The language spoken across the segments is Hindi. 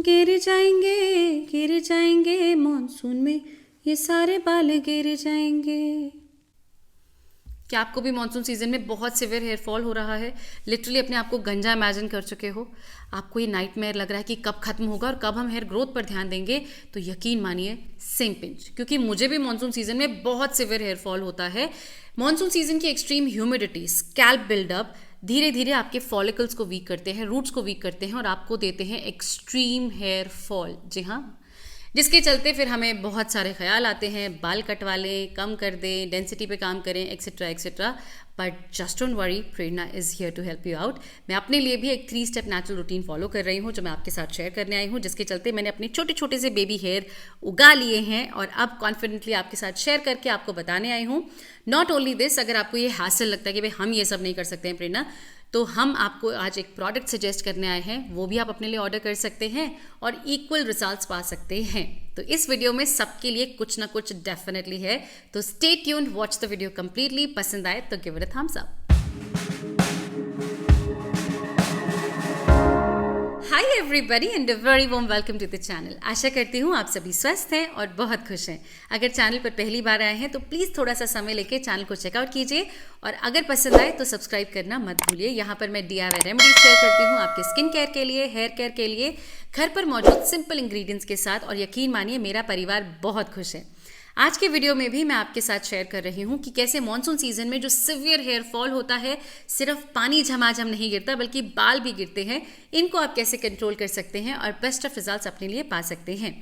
गिर जाएंगे मॉनसून में ये सारे बाल गिर जाएंगे। क्या आपको भी मॉनसून सीजन में बहुत सिवियर हेयर फॉल हो रहा है? लिटरली अपने आप को गंजा इमेजिन कर चुके हो? आपको ये नाइटमेयर लग रहा है कि कब खत्म होगा और कब हम हेयर ग्रोथ पर ध्यान देंगे? तो यकीन मानिए सेम पिंच, क्योंकि मुझे भी मॉनसून सीजन में बहुत सिवियर हेयर फॉल होता है। मॉनसून सीजन की एक्सट्रीम ह्यूमिडिटी, स्कैल्प बिल्डअप धीरे धीरे आपके फॉलिकल्स को वीक करते हैं, रूट्स को वीक करते हैं और आपको देते हैं एक्सट्रीम हेयर फॉल। जी हाँ, जिसके चलते फिर हमें बहुत सारे ख्याल आते हैं, बाल कटवा लें, कम कर दें, डेंसिटी पे काम करें, etcetera etcetera. But just don't worry, Prerna is here to help you out. मैं अपने लिए भी एक 3 स्टेप नेचुरल रूटीन फॉलो कर रही हूँ, जो मैं आपके साथ शेयर करने आई हूँ, जिसके चलते मैंने अपने छोटे छोटे से बेबी हेयर उगा लिए हैं और अब कॉन्फिडेंटली आपके साथ शेयर करके आपको बताने आई हूँ। नॉट ओनली दिस, अगर आपको ये हासिल लगता है कि भाई हम ये सब नहीं कर सकते हैं प्रेरणा, तो हम आपको आज एक प्रोडक्ट सजेस्ट करने आए हैं, वो भी आप अपने लिए ऑर्डर कर सकते हैं और इक्वल रिजल्ट्स पा सकते हैं। तो इस वीडियो में सबके लिए कुछ ना कुछ डेफिनेटली है, तो stay tuned, watch the video completely. पसंद आए तो give it a thumbs up. Hi everybody and a very warm welcome to the channel. आशा करती हूँ आप सभी स्वस्थ हैं और बहुत खुश हैं। अगर चैनल पर पहली बार आए हैं तो प्लीज़ थोड़ा सा समय लेके चैनल को चेकआउट कीजिए और अगर पसंद आए तो सब्सक्राइब करना मत भूलिए। यहाँ पर मैं DIY रेमेडीज शेयर करती हूँ आपके स्किन केयर के लिए, हेयर केयर के लिए, घर पर मौजूद सिंपल इंग्रेडिएंट्स के साथ, और यकीन मानिए मेरा परिवार बहुत खुश है। आज के वीडियो में भी मैं आपके साथ शेयर कर रही हूँ कि कैसे मॉनसून सीजन में जो सिवियर हेयर फॉल होता है, सिर्फ पानी झमाझम नहीं गिरता बल्कि बाल भी गिरते हैं, इनको आप कैसे कंट्रोल कर सकते हैं और बेस्ट ऑफ रिजल्ट्स अपने लिए पा सकते हैं।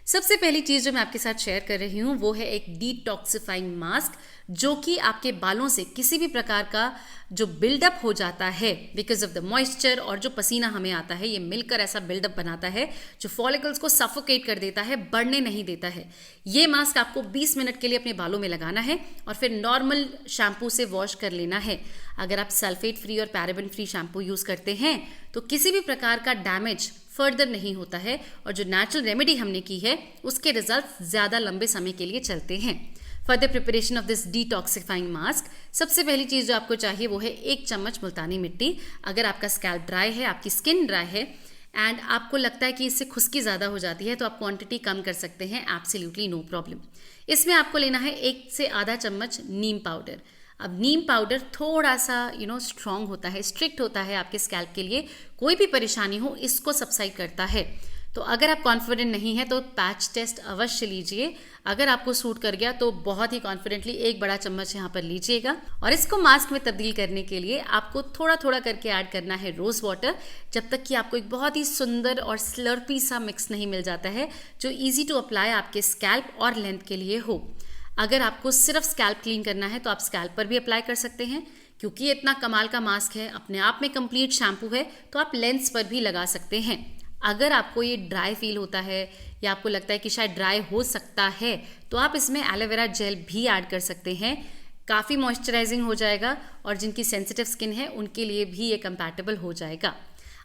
सबसे पहली चीज़ जो मैं आपके साथ शेयर कर रही हूँ वो है एक डिटॉक्सिफाइंग मास्क, जो कि आपके बालों से किसी भी प्रकार का जो बिल्डअप हो जाता है बिकॉज ऑफ द मॉइस्चर और जो पसीना हमें आता है, ये मिलकर ऐसा बिल्डअप बनाता है जो फॉलिकल्स को सफोकेट कर देता है, बढ़ने नहीं देता है। ये मास्क आपको 20 मिनट के लिए अपने बालों में लगाना है और फिर नॉर्मल शैम्पू से वॉश कर लेना है। अगर आप सल्फेट फ्री और पैराबेन फ्री शैम्पू यूज़ करते हैं तो किसी भी प्रकार का डैमेज फर्दर नहीं होता है और जो नेचुरल रेमेडी हमने की है उसके रिजल्ट ज़्यादा लंबे समय के लिए चलते हैं। For the preparation of this detoxifying mask, सबसे पहली चीज़ जो आपको चाहिए वो है 1 चम्मच मुल्तानी मिट्टी। अगर आपका स्कैल्प ड्राई है, आपकी स्किन ड्राई है एंड आपको लगता है कि इससे खुश्की ज़्यादा हो जाती है तो आप क्वांटिटी कम कर सकते हैं, एब्सोल्युटली नो प्रॉब्लम। इसमें आपको लेना है 1 से आधा चम्मच नीम पाउडर। अब नीम पाउडर थोड़ा सा स्ट्रॉन्ग होता है, स्ट्रिक्ट होता है आपके स्कैल्प के लिए, कोई भी परेशानी हो इसको सबसाइड करता है। तो अगर आप कॉन्फिडेंट नहीं है तो पैच टेस्ट अवश्य लीजिए। अगर आपको सूट कर गया तो बहुत ही कॉन्फिडेंटली 1 बड़ा चम्मच यहाँ पर लीजिएगा और इसको मास्क में तब्दील करने के लिए आपको थोड़ा थोड़ा करके ऐड करना है रोज़ वाटर, जब तक कि आपको एक बहुत ही सुंदर और स्लर्पी सा मिक्स नहीं मिल जाता है जो ईजी टू अप्लाई आपके स्कैल्प और लेंथ के लिए हो। अगर आपको सिर्फ स्कैल्प क्लीन करना है तो आप स्कैल्प पर भी अप्लाई कर सकते हैं, क्योंकि ये इतना कमाल का मास्क है, अपने आप में कंप्लीट शैम्पू है, तो आप लेंस पर भी लगा सकते हैं। अगर आपको ये ड्राई फील होता है या आपको लगता है कि शायद ड्राई हो सकता है तो आप इसमें एलोवेरा जेल भी ऐड कर सकते हैं, काफ़ी मॉइस्चराइजिंग हो जाएगा और जिनकी सेंसिटिव स्किन है उनके लिए भी ये कंपैटिबल हो जाएगा।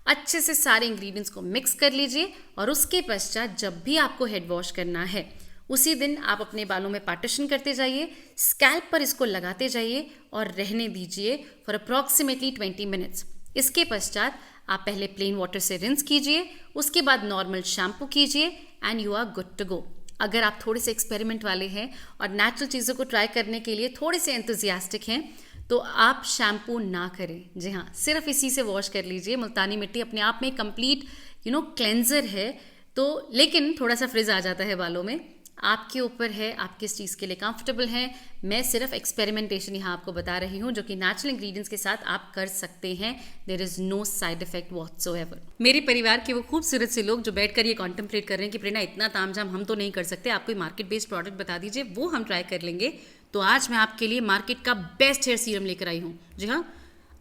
अच्छे से सारे इंग्रेडिएंट्स को मिक्स कर लीजिए और उसके पश्चात जब भी आपको हेड वॉश करना है उसी दिन आप अपने बालों में पार्टीशन करते जाइए, स्कैल्प पर इसको लगाते जाइए और रहने दीजिए फॉर अप्रॉक्सीमेटली 20 मिनट्स। इसके पश्चात आप पहले प्लेन वाटर से रिंस कीजिए, उसके बाद नॉर्मल शैम्पू कीजिए and you are good to go. अगर आप थोड़े से एक्सपेरिमेंट वाले हैं और नेचुरल चीज़ों को ट्राई करने के लिए थोड़े से एंथुजियास्टिक हैं तो आप शैम्पू ना करें। जी हाँ, सिर्फ इसी से वॉश कर लीजिए। मुल्तानी मिट्टी अपने आप में कंप्लीट क्लेंजर है, तो लेकिन थोड़ा सा फ्रिज आ जाता है बालों में, आपके ऊपर है आप किस चीज़ के लिए कंफर्टेबल हैं। मैं सिर्फ एक्सपेरिमेंटेशन यहाँ आपको बता रही हूँ जो कि नेचुरल इंग्रेडिएंट्स के साथ आप कर सकते हैं। There is no side effect whatsoever. मेरे परिवार के वो खूबसूरत से लोग जो बैठकर ये कॉन्टेम्पलेट कर रहे हैं कि प्रेरणा इतना तामझाम हम तो नहीं कर सकते, आप कोई मार्केट बेस्ड प्रोडक्ट बता दीजिए, वो हम ट्राई कर लेंगे। तो आज मैं आपके लिए मार्केट का बेस्ट हेयर सीरम लेकर आई हूँ। जी हाँ,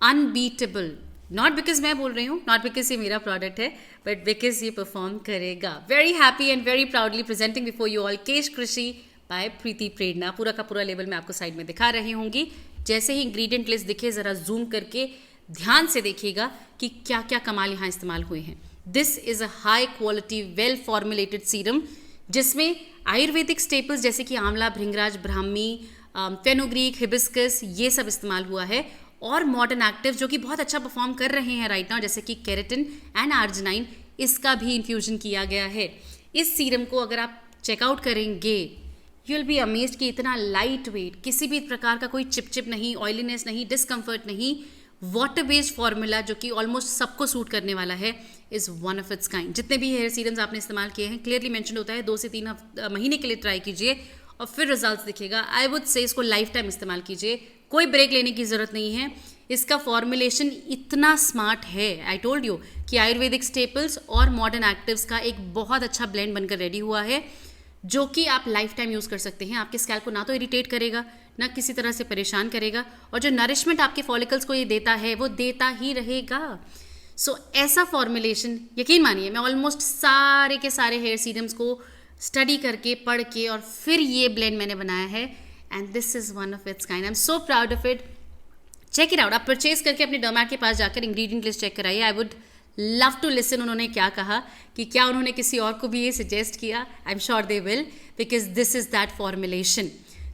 अनबीटेबल। नॉट बिकॉज मैं बोल रही हूँ, नॉट बिकॉज ये मेरा प्रोडक्ट है, बट बिकॉज ये परफॉर्म करेगा। Very happy and very proudly presenting before you all Kesh Krishi by प्रीति प्रेरणा। पूरा का पूरा लेबल मैं आपको साइड में दिखा रही होंगी। जैसे ही इंग्रेडिएंट लिस्ट दिखे ज़रा जूम करके ध्यान से देखिएगा कि क्या क्या कमाल यहाँ इस्तेमाल हुए हैं। This is a high quality well formulated serum जिसमें आयुर्वेदिक स्टेपल्स जैसे कि आंवला, भृंगराज, ब्राह्मी, फेनुग्रीक, हिबिस्कस, ये सब इस्तेमाल हुआ है और मॉडर्न एक्टिव जो कि बहुत अच्छा परफॉर्म कर रहे हैं राइट नाउ, जैसे कि केराटिन एंड आर्जिनाइन, इसका भी इन्फ्यूजन किया गया है। इस सीरम को अगर आप चेकआउट करेंगे, यू विल बी अमेज्ड कि इतना लाइट वेट, किसी भी प्रकार का कोई चिपचिप नहीं, ऑयलीनेस नहीं, डिस्कम्फर्ट नहीं, वाटर बेस्ड फॉर्मूला जो कि ऑलमोस्ट सबको सूट करने वाला है, is one of its kind. जितने भी हेयर सीरम्स आपने इस्तेमाल किए हैं, क्लियरली मेंशन होता है 2 से 3 महीने के लिए ट्राई कीजिए और फिर रिजल्ट्स दिखेगा। आई वुड से इसको लाइफ टाइम इस्तेमाल कीजिए, कोई ब्रेक लेने की ज़रूरत नहीं है। इसका फॉर्मुलेशन इतना स्मार्ट है, आई टोल्ड यू कि आयुर्वेदिक स्टेपल्स और मॉडर्न एक्टिव्स का एक बहुत अच्छा ब्लेंड बनकर रेडी हुआ है, जो कि आप लाइफ टाइम यूज़ कर सकते हैं। आपके स्कैल्प को ना तो इरिटेट करेगा, ना किसी तरह से परेशान करेगा, और जो नरिशमेंट आपके फॉलिकल्स को ये देता है वो देता ही रहेगा। सो ऐसा फॉर्मुलेशन, यकीन मानिए, मैं ऑलमोस्ट सारे के सारे हेयर सीरम्स को स्टडी करके, पढ़ के, और फिर ये ब्लेंड मैंने बनाया है, and this is one of its kind. I am so proud of it. Check it out. आप परचेज करके अपने डर्मैट के पास जाकर इंग्रेडिएंट लिस्ट चेक कराइए। I would love to listen उन्होंने क्या कहा, कि क्या उन्होंने किसी और को भी ये सजेस्ट किया। I am sure they will, because this is that formulation.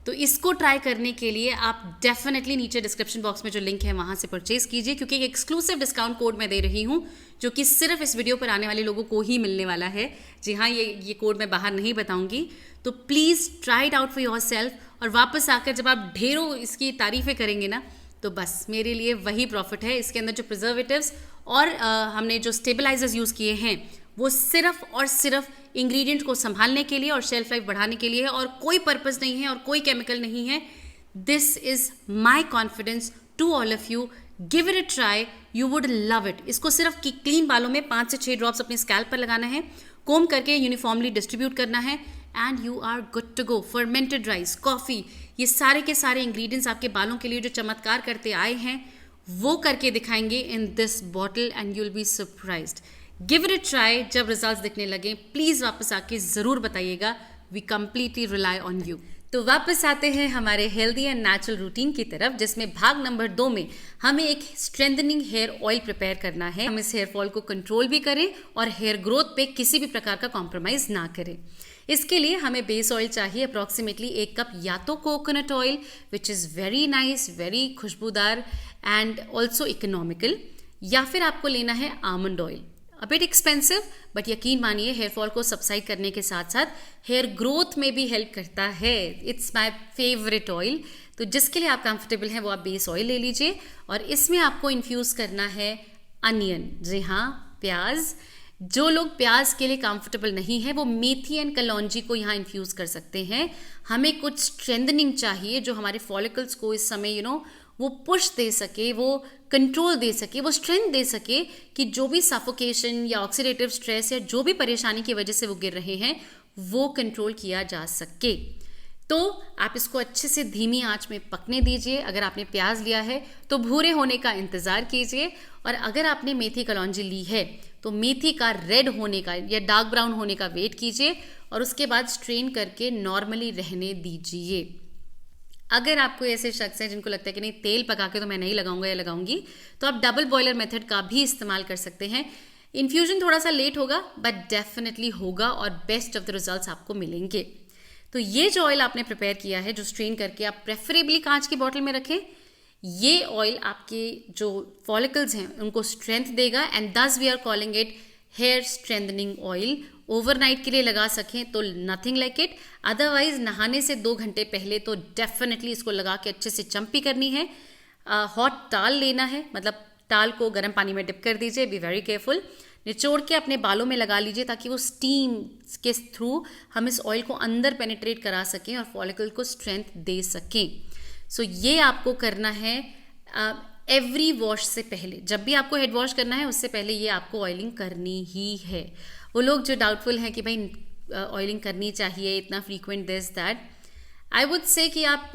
तो इसको ट्राई करने के लिए आप डेफिनेटली नीचे डिस्क्रिप्शन बॉक्स में जो लिंक है वहाँ से परचेज कीजिए, क्योंकि एक एक्सक्लूसिव डिस्काउंट कोड मैं दे रही हूँ जो कि सिर्फ इस वीडियो पर आने वाले लोगों को ही मिलने वाला है। जी हाँ, ये कोड मैं बाहर नहीं बताऊँगी। तो please try it out for your self, और वापस आकर जब आप ढेरों इसकी तारीफ़ें करेंगे ना, तो बस मेरे लिए वही प्रॉफिट है। इसके अंदर जो प्रिजर्वेटिव्स और हमने जो स्टेबलाइजर्स यूज़ किए हैं, वो सिर्फ और सिर्फ इंग्रेडिएंट को संभालने के लिए और शेल्फ लाइफ बढ़ाने के लिए है, और कोई पर्पस नहीं है और कोई केमिकल नहीं है। This is my confidence to all of you. Give it a try, you would love it. इसको सिर्फ क्लीन बालों में 5 से 6 ड्रॉप्स अपने स्कैल्प पर लगाना है, कोम करके यूनिफॉर्मली डिस्ट्रीब्यूट करना है, and you are good to go. Fermented rice, coffee, ये सारे के सारे इंग्रेडिएंट्स आपके बालों के लिए जो चमत्कार करते आए हैं, वो करके दिखाएंगे in this bottle, and you will be surprised. Give it a try. जब रिजल्ट्स दिखने लगे प्लीज़ वापस आके ज़रूर बताइएगा। We completely rely on you. तो वापस आते हैं हमारे हेल्दी एंड नेचुरल रूटीन की तरफ, जिसमें भाग नंबर 2 में हमें एक स्ट्रेंथनिंग हेयर ऑयल प्रिपेयर करना है। हम इस हेयर फॉल को कंट्रोल भी करें और हेयर ग्रोथ पे किसी भी प्रकार का कॉम्प्रोमाइज़ ना करें। इसके लिए हमें बेस ऑयल चाहिए अप्रॉक्सीमेटली 1 कप, या तो coconut oil which is very nice, very खुशबूदार एंड ऑल्सो इकोनॉमिकल, या फिर आपको लेना है almond oil. A bit expensive, but यकीन मानिए हेयर फॉल को सबसाइड करने के साथ साथ हेयर ग्रोथ में भी हेल्प करता है। It's my favourite oil. तो जिसके लिए आप कंफर्टेबल हैं वो आप बेस ऑयल ले लीजिए, और इसमें आपको इन्फ्यूज़ करना है अनियन। जी हाँ, प्याज। जो लोग प्याज के लिए कंफर्टेबल नहीं है वो मेथी एंड कलौंजी को यहाँ इन्फ्यूज़ कर सकते हैं। हमें कुछ स्ट्रेंथनिंग चाहिए जो हमारे फॉलिकल्स को इस समय वो पुश दे सके, वो कंट्रोल दे सके, वो स्ट्रेंथ दे सके कि जो भी सफोकेशन या ऑक्सीडेटिव स्ट्रेस या जो भी परेशानी की वजह से वो गिर रहे हैं वो कंट्रोल किया जा सके। तो आप इसको अच्छे से धीमी आंच में पकने दीजिए। अगर आपने प्याज लिया है तो भूरे होने का इंतज़ार कीजिए, और अगर आपने मेथी कलौंजी ली है तो मेथी का रेड होने का या डार्क ब्राउन होने का वेट कीजिए, और उसके बाद स्ट्रेन करके नॉर्मली रहने दीजिए। अगर आपको ऐसे शख्स हैं जिनको लगता है कि नहीं तेल पका के तो मैं नहीं लगाऊंगा या लगाऊंगी, तो आप डबल बॉयलर मेथड का भी इस्तेमाल कर सकते हैं। इन्फ्यूजन थोड़ा सा लेट होगा बट डेफिनेटली होगा, और बेस्ट ऑफ द रिजल्ट्स आपको मिलेंगे। तो ये जो ऑयल आपने प्रिपेयर किया है, जो स्ट्रेन करके आप प्रेफरेबली कांच की बॉटल में रखें, ये ऑयल आपके जो फॉलिकल्स हैं उनको स्ट्रेंथ देगा, and this we are calling it hair strengthening oil. Overnight के लिए लगा सकें तो नथिंग लाइक इट, अदरवाइज नहाने से 2 घंटे पहले तो डेफिनेटली इसको लगा के अच्छे से चंपी करनी है। हॉट टाल लेना है, मतलब टाल को गर्म पानी में डिप कर दीजिए, बी वेरी केयरफुल। निचोड़ के अपने बालों में लगा लीजिए ताकि वो स्टीम के थ्रू हम इस ऑयल को अंदर पेनिट्रेट करा सकें और फॉलिकल को स्ट्रेंथ दे सकें। सो ये आपको करना है एवरी वॉश से पहले। जब भी आपको हेड वॉश करना है उससे पहले ये आपको ऑयलिंग करनी ही है। वो लोग जो डाउटफुल हैं कि भाई ऑयलिंग करनी चाहिए इतना frequent, this that, I would say कि आप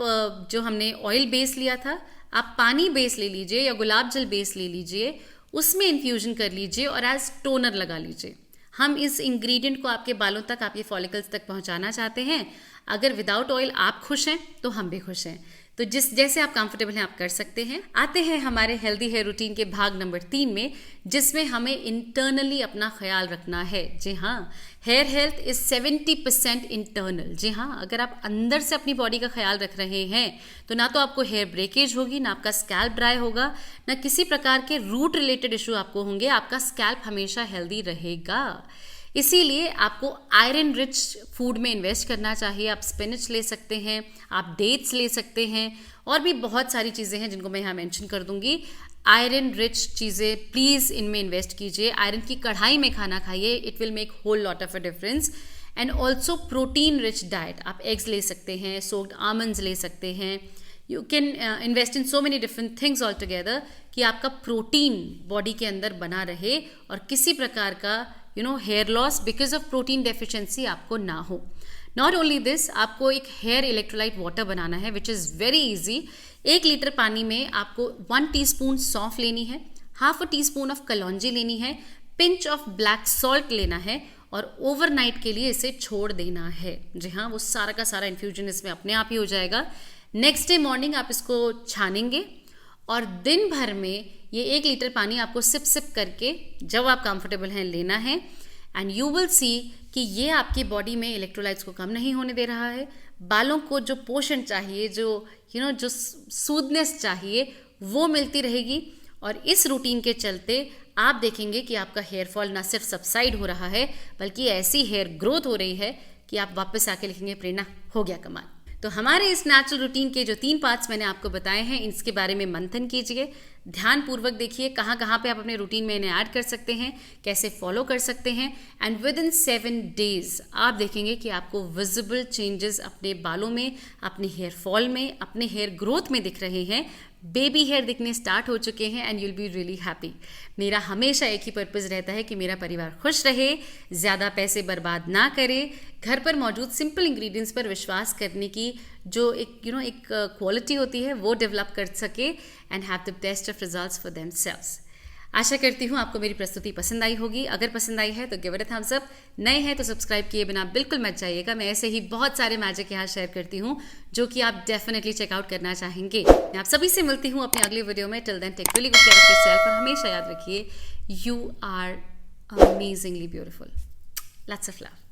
जो हमने ऑयल बेस लिया था, आप पानी बेस ले लीजिए या गुलाब जल बेस ले लीजिए, उसमें इन्फ्यूजन कर लीजिए और एज टोनर लगा लीजिए। हम इस इंग्रेडिएंट को आपके बालों तक, आपके फॉलिकल्स तक पहुंचाना चाहते हैं। अगर विदाउट ऑयल आप खुश हैं तो हम भी खुश हैं। तो जैसे आप कंफर्टेबल हैं आप कर सकते हैं। आते हैं हमारे हेल्दी हेयर रूटीन के भाग नंबर 3 में, जिसमें हमें इंटरनली अपना ख्याल रखना है। जी हाँ, हेयर हेल्थ इज 70% इंटरनल। जी हाँ, अगर आप अंदर से अपनी बॉडी का ख्याल रख रहे हैं तो ना तो आपको हेयर ब्रेकेज होगी, ना आपका स्कैल्प ड्राई होगा, ना किसी प्रकार के रूट रिलेटेड इशू आपको होंगे। आपका स्कैल्प हमेशा हेल्दी रहेगा। इसीलिए आपको आयरन रिच फूड में इन्वेस्ट करना चाहिए। आप स्पिनच ले सकते हैं, आप डेट्स ले सकते हैं, और भी बहुत सारी चीज़ें हैं जिनको मैं यहाँ मेंशन कर दूंगी। आयरन रिच चीज़ें प्लीज़ इनमें इन्वेस्ट कीजिए। आयरन की कढ़ाई में खाना खाइए, it will make whole lot of a difference. And also protein rich diet, आप एग्स ले सकते हैं, सोक्ड आमंड्स ले सकते हैं। You can invest in so many different things all together कि आपका प्रोटीन बॉडी के अंदर बना रहे और किसी प्रकार का hair loss because of protein deficiency आपको ना हो। नॉट ओनली दिस, आपको एक हेयर इलेक्ट्रोलाइट वाटर बनाना है which is very easy. 1 litre पानी में आपको 1 टीस्पून सौंफ लेनी है, हाफ अ टीस्पून ऑफ कलौंजी लेनी है, पिंच ऑफ ब्लैक सॉल्ट लेना है और ओवरनाइट के लिए इसे छोड़ देना है। जी हाँ, वो सारा का सारा इन्फ्यूजन इसमें अपने आप ही हो जाएगा। नेक्स्ट डे मॉर्निंग आप इसको छानेंगे और दिन भर में ये 1 लीटर पानी आपको सिप सिप करके जब आप कंफर्टेबल हैं लेना है। एंड यू विल सी कि ये आपकी बॉडी में इलेक्ट्रोलाइट्स को कम नहीं होने दे रहा है। बालों को जो पोषण चाहिए, जो जो स्मूथनेस चाहिए, वो मिलती रहेगी। और इस रूटीन के चलते आप देखेंगे कि आपका हेयर फॉल ना सिर्फ सबसाइड हो रहा है, बल्कि ऐसी हेयर ग्रोथ हो रही है कि आप वापस आके लिखेंगे प्रेरणा हो गया कमाल। तो हमारे इस नेचुरल रूटीन के जो 3 पार्ट्स मैंने आपको बताए हैं, इसके बारे में मंथन कीजिए, ध्यानपूर्वक देखिए कहाँ कहाँ पे आप अपने रूटीन में इन्हें ऐड कर सकते हैं, कैसे फॉलो कर सकते हैं। एंड विद इन 7 डेज आप देखेंगे कि आपको विजिबल चेंजेस अपने बालों में, अपने हेयर फॉल में, अपने हेयर ग्रोथ में दिख रहे हैं। बेबी हेयर दिखने स्टार्ट हो चुके हैं and you'll be really happy. मेरा हमेशा एक ही पर्पज़ रहता है कि मेरा परिवार खुश रहे, ज़्यादा पैसे बर्बाद ना करे, घर पर मौजूद सिंपल इंग्रेडिएंट्स पर विश्वास करने की जो एक एक क्वालिटी होती है वो डेवलप कर सके and have the best of results for themselves. आशा करती हूँ आपको मेरी प्रस्तुति पसंद आई होगी। अगर पसंद आई है तो give it a thumbs up. नए हैं तो सब्सक्राइब किए बिना बिल्कुल मत जाइएगा। मैं ऐसे ही बहुत सारे मैजिक यहाँ शेयर करती हूँ जो कि आप डेफिनेटली चेकआउट करना चाहेंगे। मैं आप सभी से मिलती हूँ अपने अगली वीडियो में। Till then take really good care of yourself और हमेशा याद रखिए, you are amazingly beautiful. Lots of love.